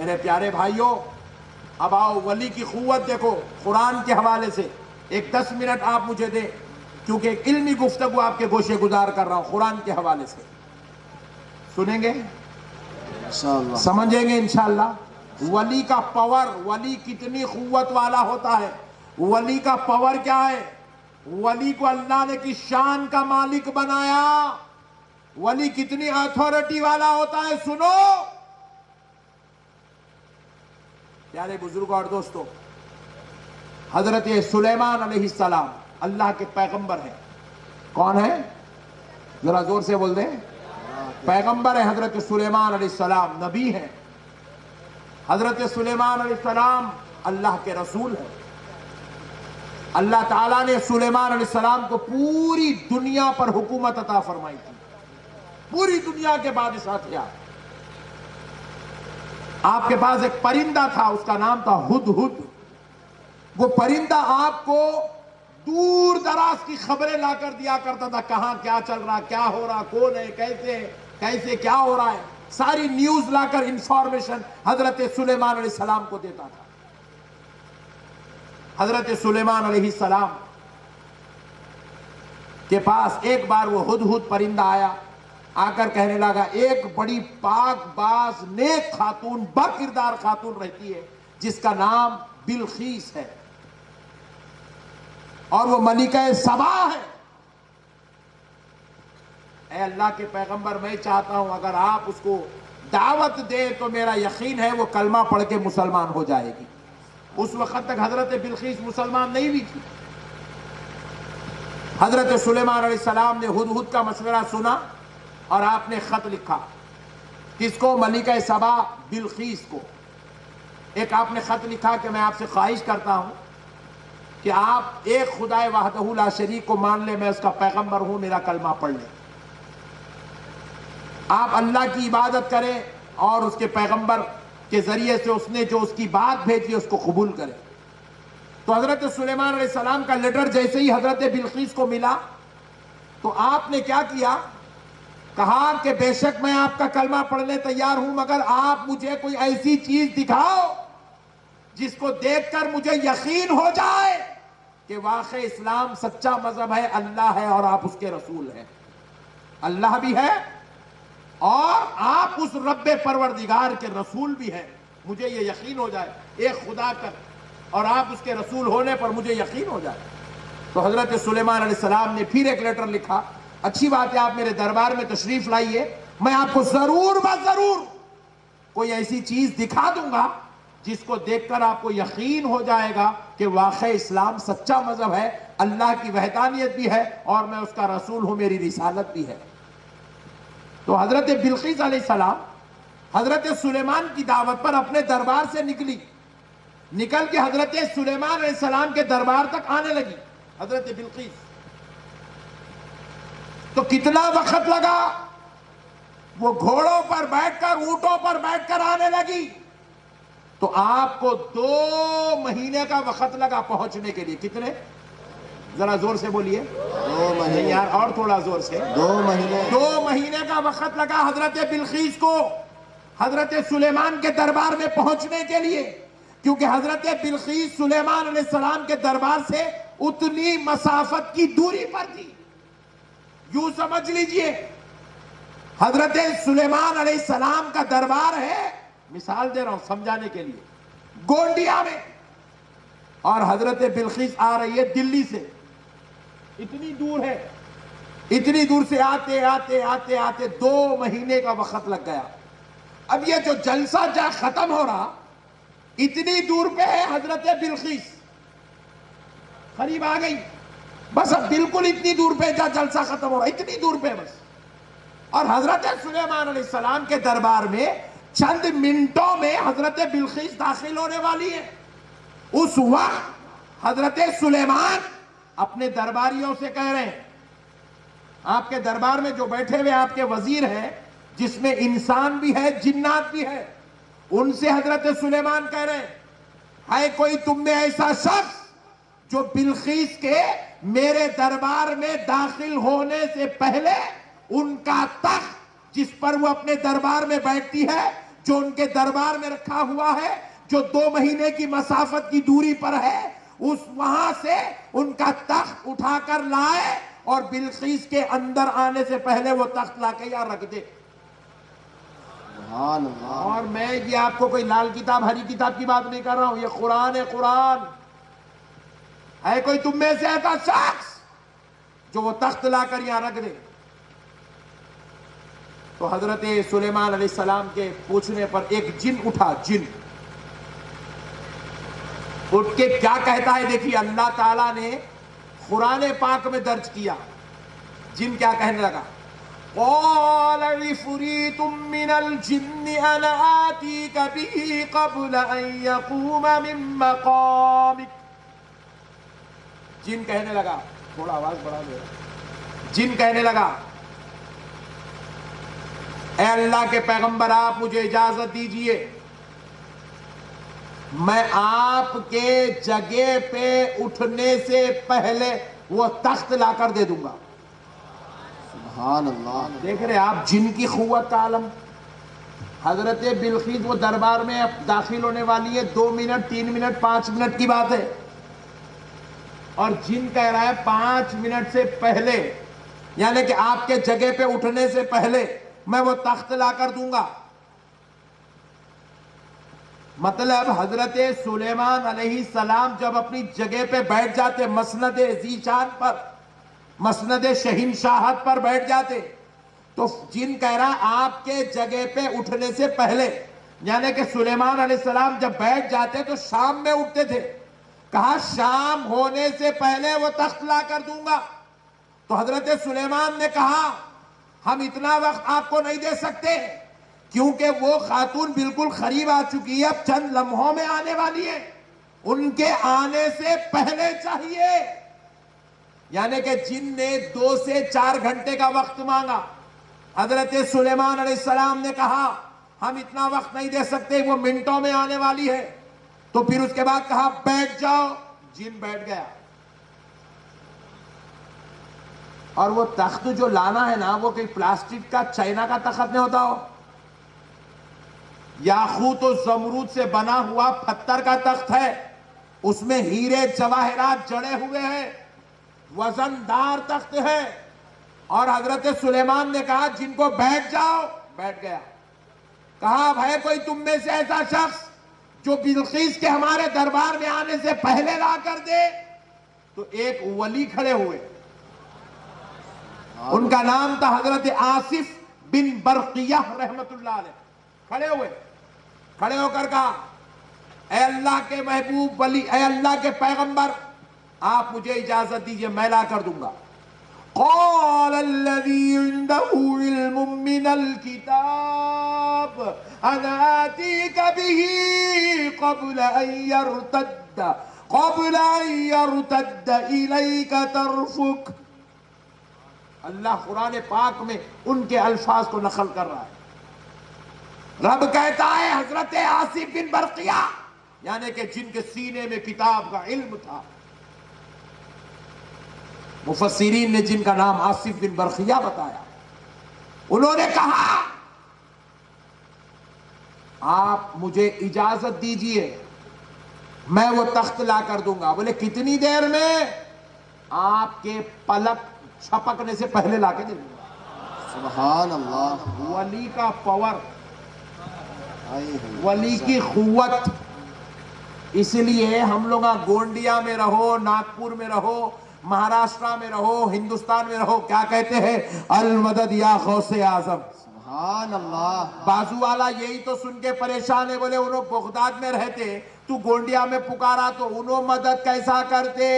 میرے پیارے بھائیوں، اب آؤ ولی کی قوت دیکھو قرآن کے حوالے سے. ایک 10 منٹ آپ مجھے دیں، کیونکہ ایک علمی گفتگو آپ کے گوشے گزار کر رہا ہوں قرآن کے حوالے سے. سنیں گے؟ انشاءاللہ سمجھیں گے انشاءاللہ. ولی کا پاور، ولی کتنی قوت والا ہوتا ہے. ولی کا پاور کیا ہے؟ ولی کو اللہ نے کی شان کا مالک بنایا. ولی کتنی اتھارٹی والا ہوتا ہے، سنو پیارے بزرگوں اور دوستو. حضرت سلیمان علیہ السلام اللہ کے پیغمبر ہیں. کون ہے؟ ذرا زور سے بول دیں. پیغمبر ہے حضرت سلیمان علیہ السلام، نبی ہیں. حضرت سلیمان علیہ السلام اللہ کے رسول ہیں. اللہ تعالیٰ نے سلیمان علیہ السلام کو پوری دنیا پر حکومت عطا فرمائی تھی. پوری دنیا کے بادشاہ تھے آپ. آپ کے پاس ایک پرندہ تھا، اس کا نام تھا ہدہد. وہ پرندہ آپ کو دور دراز کی خبریں لا کر دیا کرتا تھا، کہاں کیا چل رہا، کیا ہو رہا، کون ہے، کیسے کیا ہو رہا ہے. ساری نیوز لا کر انفارمیشن حضرت سلیمان علیہ السلام کو دیتا تھا. حضرت سلیمان علیہ السلام کے پاس ایک بار وہ ہدہد پرندہ آیا. آ کر کہنے لگا ایک بڑی پاک باز نیک خاتون، با کردار خاتون رہتی ہے جس کا نام بلقیس ہے، اور وہ ملکہ سبا ہے. اے اللہ کے پیغمبر، میں چاہتا ہوں اگر آپ اس کو دعوت دیں تو میرا یقین ہے وہ کلمہ پڑھ کے مسلمان ہو جائے گی. اس وقت تک حضرت بلقیس مسلمان نہیں ہوئی تھی. حضرت سلیمان علیہ السلام نے ہدہد کا مشورہ سنا اور آپ نے خط لکھا. کس کو؟ ملکہ سبا بلقیس کو. ایک آپ نے خط لکھا کہ میں آپ سے خواہش کرتا ہوں کہ آپ ایک خدائے وحدہ لا شریک کو مان لیں، میں اس کا پیغمبر ہوں، میرا کلمہ پڑھ لیں. آپ اللہ کی عبادت کریں اور اس کے پیغمبر کے ذریعے سے اس نے جو اس کی بات بھیجی اس کو قبول کریں. تو حضرت سلیمان علیہ السلام کا لیٹر جیسے ہی حضرت بلقیس کو ملا تو آپ نے کیا کیا؟ کہا کہ بے شک میں آپ کا کلمہ پڑھنے تیار ہوں، مگر آپ مجھے کوئی ایسی چیز دکھاؤ جس کو دیکھ کر مجھے یقین ہو جائے کہ واقع اسلام سچا مذہب ہے، اللہ ہے اور آپ اس کے رسول ہیں. اللہ بھی ہے اور آپ اس رب پروردگار کے رسول بھی ہیں، مجھے یہ یقین ہو جائے ایک خدا کا اور آپ اس کے رسول ہونے پر مجھے یقین ہو جائے. تو حضرت سلیمان علیہ السلام نے پھر ایک لیٹر لکھا. اچھی بات ہے، آپ میرے دربار میں تشریف لائیے، میں آپ کو ضرور کوئی ایسی چیز دکھا دوں گا جس کو دیکھ کر آپ کو یقین ہو جائے گا کہ واقع اسلام سچا مذہب ہے، اللہ کی وحدانیت بھی ہے اور میں اس کا رسول ہوں، میری رسالت بھی ہے. تو حضرت بلقیس علیہ السلام حضرت سلیمان کی دعوت پر اپنے دربار سے نکل کے حضرت سلیمان علیہ السلام کے دربار تک آنے لگی. حضرت بلقیس تو کتنا وقت لگا؟ وہ گھوڑوں پر بیٹھ کر، اونٹوں پر بیٹھ کر آنے لگی تو آپ کو 2 مہینے کا وقت لگا پہنچنے کے لیے. کتنے؟ ذرا زور سے بولیے. 2 مہینے یار اور تھوڑا زور سے. 2 مہینے 2 مہینے کا وقت لگا حضرت بلقیس کو حضرت سلیمان کے دربار میں پہنچنے کے لیے، کیونکہ حضرت بلقیس سلیمان علیہ السلام کے دربار سے اتنی مسافت کی دوری پر تھی. یوں سمجھ لیجئے حضرت سلیمان علیہ السلام کا دربار ہے، مثال دے رہا ہوں سمجھانے کے لیے، گونڈیا میں، اور حضرت بلقیس آ رہی ہے دلی سے. اتنی دور ہے. اتنی دور سے آتے آتے آتے آتے 2 مہینے کا وقت لگ گیا. اب یہ جو جلسہ جا ختم ہو رہا، اتنی دور پہ ہے حضرت بلقیس، قریب آ گئی بس. اب بالکل اتنی دور پہ جا جلسہ ختم ہو رہا، اتنی دور پہ بس. اور حضرت سلیمان علیہ السلام کے دربار میں چند منٹوں میں حضرت بلقیس داخل ہونے والی ہے. اس وقت حضرت سلیمان اپنے درباریوں سے کہہ رہے ہیں، آپ کے دربار میں جو بیٹھے ہوئے آپ کے وزیر ہیں، جس میں انسان بھی ہے جنات بھی ہے، ان سے حضرت سلیمان کہہ رہے ہیں، ہے کوئی تم میں ایسا شخص جو بلقیس کے میرے دربار میں داخل ہونے سے پہلے ان کا تخت جس پر وہ اپنے دربار میں بیٹھتی ہے جو ان کے دربار میں رکھا ہوا ہے، جو 2 مہینے کی مسافت کی دوری پر ہے، وہاں سے ان کا تخت اٹھا کر لائے اور بلقیس کے اندر آنے سے پہلے وہ تخت لا کے یہاں رکھ دے۔ سبحان اللہ۔ اور میں یہ آپ کو کوئی لال کتاب ہری کتاب کی بات نہیں کر رہا ہوں، یہ قرآن ہے۔ قرآن ہے کوئی تم میں سے ایسا شخص جو وہ تخت لا کر یہاں رکھ دے؟ تو حضرت سلیمان علیہ السلام کے پوچھنے پر ایک جن اٹھا، جن اٹھ کے کیا کہتا ہے دیکھیے، اللہ تعالیٰ نے قرآن پاک میں درج کیا۔ جن کیا کہنے لگا؟ قال عفریت من الجن انا آتیک به قبل ان یقوم من مقامک۔ جن کہنے لگا، تھوڑا آواز بڑھا دے، جن کہنے لگا اے اللہ کے پیغمبر آپ مجھے اجازت دیجئے، میں آپ کے جگہ پہ اٹھنے سے پہلے وہ تخت لا کر دے دوں گا۔ سبحان اللہ۔ دیکھ رہے آپ جن کی قوت کا عالم۔ حضرت بلقیس وہ دربار میں اب داخل ہونے والی ہے، 2 منٹ 3 منٹ 5 منٹ کی بات ہے، اور جن کہہ رہا ہے 5 منٹ سے پہلے، یعنی کہ آپ کے جگہ پہ اٹھنے سے پہلے میں وہ تخت لا کر دوں گا۔ مطلب حضرت سلیمان علیہ السلام جب اپنی جگہ پہ بیٹھ جاتے، مسند ذیشان پر، مسند شہنشاہت پر بیٹھ جاتے، تو جن کہہ رہا آپ کے جگہ پہ اٹھنے سے پہلے، یعنی کہ سلیمان علیہ السلام جب بیٹھ جاتے تو شام میں اٹھتے تھے، کہا شام ہونے سے پہلے وہ تخت لا کر دوں گا۔ تو حضرت سلیمان نے کہا ہم اتنا وقت آپ کو نہیں دے سکتے، کیونکہ وہ خاتون بالکل قریب آ چکی ہے، اب چند لمحوں میں آنے والی ہے، ان کے آنے سے پہلے چاہیے۔ یعنی کہ جن نے 2 سے 4 گھنٹے کا وقت مانگا، حضرت سلیمان علیہ السلام نے کہا ہم اتنا وقت نہیں دے سکتے، وہ منٹوں میں آنے والی ہے۔ تو پھر اس کے بعد کہا بیٹھ جاؤ، جن بیٹھ گیا۔ اور وہ تخت جو لانا ہے نا، وہ کوئی پلاسٹک کا چائنا کا تخت نہیں ہوتا ہو، یاقوت و زمرود سے بنا ہوا پتھر کا تخت ہے، اس میں ہیرے جواہرات جڑے ہوئے ہیں، وزندار تخت ہے۔ اور حضرت سلیمان نے کہا جن کو بیٹھ جاؤ، بیٹھ گیا۔ کہا اب ہے کوئی تم میں سے ایسا شخص جو بلقیس کے ہمارے دربار میں آنے سے پہلے لا کر دے؟ تو ایک ولی کھڑے ہوئے، ان کا نام تھا حضرت آصف بن برقیہ رحمت اللہ علیہ۔ کھڑے ہو کر کہا اے اللہ کے محبوب ولی، اے اللہ کے پیغمبر، آپ مجھے اجازت دیجئے میں لا کر دوں گا۔ قال الذي عنده علم من الكتاب انا آتيك به قبل ان يرتد اليك طرفك۔ اللہ قرآن پاک میں ان کے الفاظ کو نقل کر رہا ہے۔ رب کہتا ہے حضرت آصف بن برقیہ، یعنی کہ جن کے سینے میں کتاب کا علم تھا، مفسرین نے جن کا نام آصف بن برقیہ بتایا، انہوں نے کہا آپ مجھے اجازت دیجئے میں وہ تخت لا کر دوں گا۔ بولے کتنی دیر میں؟ آپ کے پلک چھپکنے سے پہلے لا کے دے دوں گا۔ سبحان اللہ۔ ولی کا پاور، ولی کی قوت۔ اس لیے ہم لوگ گونڈیا میں رہو، ناگپور میں رہو، مہاراشٹرا میں رہو، ہندوستان میں رہو، کیا کہتے ہیں؟ المدد یا غوث اعظم۔ سبحان اللہ۔ بازو والا یہی تو سن کے پریشان ہے، بولے انہوں بغداد میں رہتے، تو گونڈیا میں پکارا تو انہوں مدد کیسا کرتے؟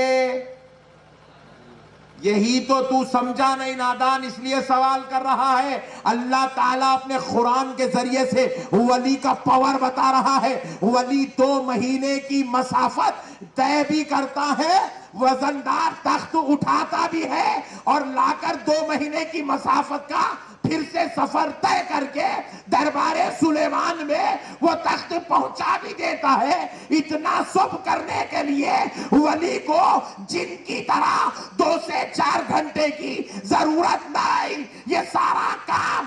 یہی تو سمجھا نہیں نادان، اس لیے سوال کر رہا ہے۔ اللہ تعالیٰ اپنے قرآن کے ذریعے سے ولی کا پاور بتا رہا ہے۔ ولی 2 مہینے کی مسافت طے بھی کرتا ہے، وزندار تخت اٹھاتا بھی ہے، اور لا کر 2 مہینے کی مسافت کا پھر سے سفر طے کر کے دربار سلیمان میں وہ تخت پہنچا بھی دیتا ہے۔ اتنا سب کرنے کے لیے ولی کو جن کی طرح 2 سے 4 گھنٹے کی ضرورت نہیں، یہ سارا کام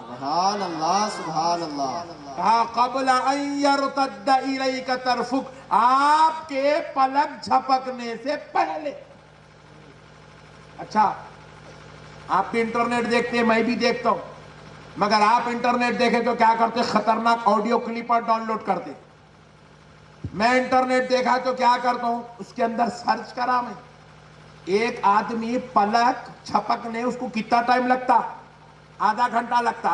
سبحان اللہ سبحان اللہ کہا قبل ان یرتد الیک طرفک، آپ کے پلک جھپکنے سے پہلے۔ اچھا آپ بھی انٹرنیٹ دیکھتے ہیں، میں بھی دیکھتا ہوں، مگر آپ انٹرنیٹ دیکھیں تو کیا کرتے؟ خطرناک آڈیو کلپر ڈاؤن لوڈ کرتے۔ میں انٹرنیٹ دیکھا تو کیا کرتا ہوں، اس کے اندر سرچ کرا میں، ایک آدمی پلک جھپکنے اس کو کتنا ٹائم لگتا؟ آدھا گھنٹہ لگتا،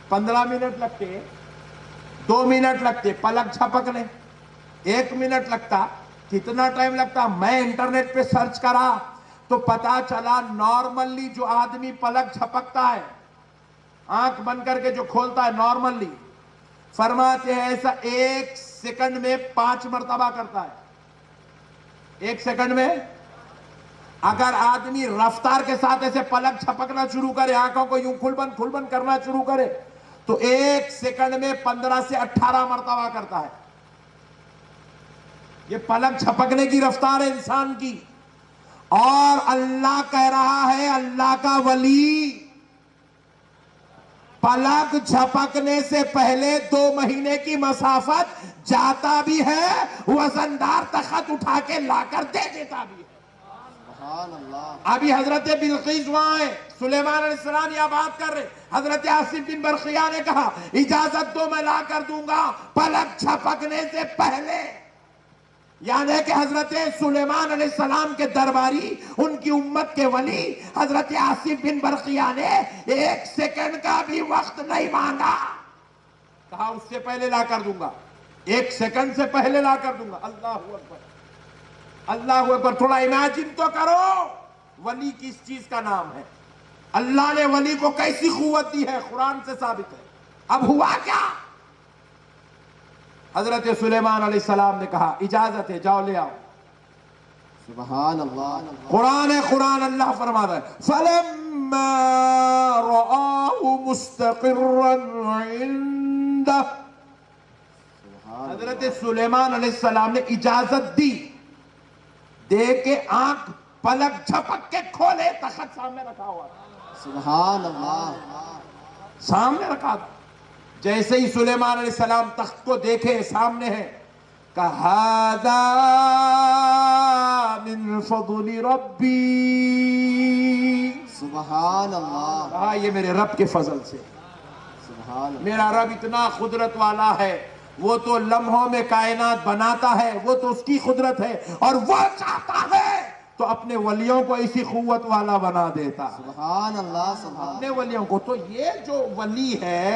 15 منٹ لگتے، 2 منٹ لگتے، پلک جھپکنے 1 منٹ لگتا، کتنا ٹائم لگتا؟ میں انٹرنیٹ پہ سرچ کرا تو پتا چلا نارملی جو آدمی پلک جھپکتا ہے، آنکھ بند کر کے جو کھولتا ہے نارملی، فرماتے ہیں ایسا 1 سیکنڈ میں 5 مرتبہ کرتا ہے۔ 1 سیکنڈ میں اگر آدمی رفتار کے ساتھ ایسے پلک جھپکنا شروع کرے، آنکھوں کو یوں کھل بند کرنا شروع کرے، تو 1 سیکنڈ میں 15 سے 18 مرتبہ کرتا ہے۔ یہ پلک جھپکنے کی رفتار ہے انسان کی۔ اور اللہ کہہ رہا ہے، اللہ کا ولی پلک جھپکنے سے پہلے 2 مہینے کی مسافت جاتا بھی ہے، وزندار تخت اٹھا کے لا کر دے دیتا بھی ہے۔ سبحان اللہ ابھی حضرت بلقیس وہاں ہے، سلیمان علیہ السلام یہ بات کر رہے، حضرت آصف بن برقیہ نے کہا اجازت دو میں لا کر دوں گا پلک جھپکنے سے پہلے۔ یعنی کہ حضرت سلیمان علیہ السلام کے درباری، ان کی امت کے ولی حضرت آصف بن برقیہ نے 1 سیکنڈ کا بھی وقت نہیں مانگا، کہا اس سے پہلے لا کر دوں گا، 1 سیکنڈ سے پہلے لا کر دوں گا۔ اللہ اکبر اللہ اکبر، تھوڑا امیجن تو کرو، ولی کس چیز کا نام ہے؟ اللہ نے ولی کو کیسی قوت دی ہے، قرآن سے ثابت ہے۔ اب ہوا کیا؟ حضرت سلیمان علیہ السلام نے کہا اجازت ہے، جاؤ لے آؤ۔ سبحان اللہ قرآن اللہ فرما رہا ہے فَلَمَّا رَآهُ مُسْتَقِرًّا عِنْدَهُ، حضرت سلیمان علیہ السلام نے اجازت دی، دے کے آنکھ پلک جھپک کے کھولے، تخت سامنے رکھا ہوا تھا، سبحان اللہ سامنے رکھا تھا۔ جیسے ہی سلیمان علیہ السلام تخت کو دیکھے سامنے ہے، کہا هَذَا مِن فَضْلِ رَبِّي، سبحان اللہ کہا یہ میرے رب کے فضل سے، سبحان اللہ میرا رب اتنا قدرت والا ہے، وہ تو لمحوں میں کائنات بناتا ہے، وہ تو اس کی قدرت ہے، اور وہ چاہتا ہے تو اپنے ولیوں کو ایسی قوت والا بنا دیتا۔ سبحان اللہ سبحان اپنے ولیوں کو، تو یہ جو ولی ہے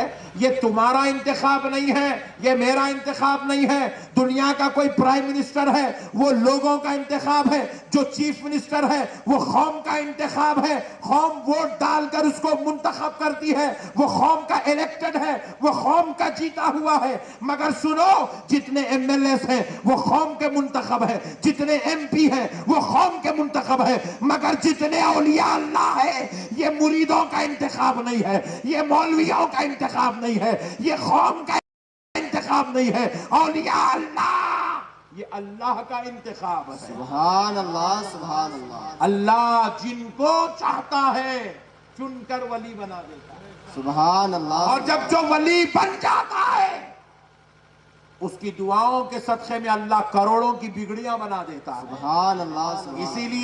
یہ تمہارا انتخاب نہیں ہے، یہ میرا انتخاب نہیں ہے، دنیا کا کوئی پرائم منسٹر ہے وہ لوگوں کا انتخاب ہے، جو چیف منسٹر ہے وہ قوم کا انتخاب ہے، قوم ووٹ ڈال کر اس کو منتخب کرتی ہے، وہ قوم کا الیکٹڈ ہے، وہ قوم کا جیتا ہوا ہے۔ مگر سنو، جتنے ایم ایل ایز ہیں وہ قوم کے منتخب ہے، جتنے ایم پی ہیں وہ قوم کے منتخب ہے، مگر جتنے اولیاء اللہ ہے یہ مریدوں کا انتخاب نہیں ہے، یہ مولویوں کا انتخاب نہیں ہے، یہ قوم کا انتخاب نہیں ہے، اولیاء اللہ یہ اللہ کا انتخاب ہے۔ سبحان اللہ سبحان اللہ اللہ جن کو چاہتا ہے چن کر ولی بنا دیتا ہے، سبحان اللہ اور جب جو ولی بن جاتا ہے اس کی دعاؤں کے صدقے میں اللہ کروڑوں کی بگڑیاں بنا دیتا ہے۔ سبحان اللہ سبحان اسی لیے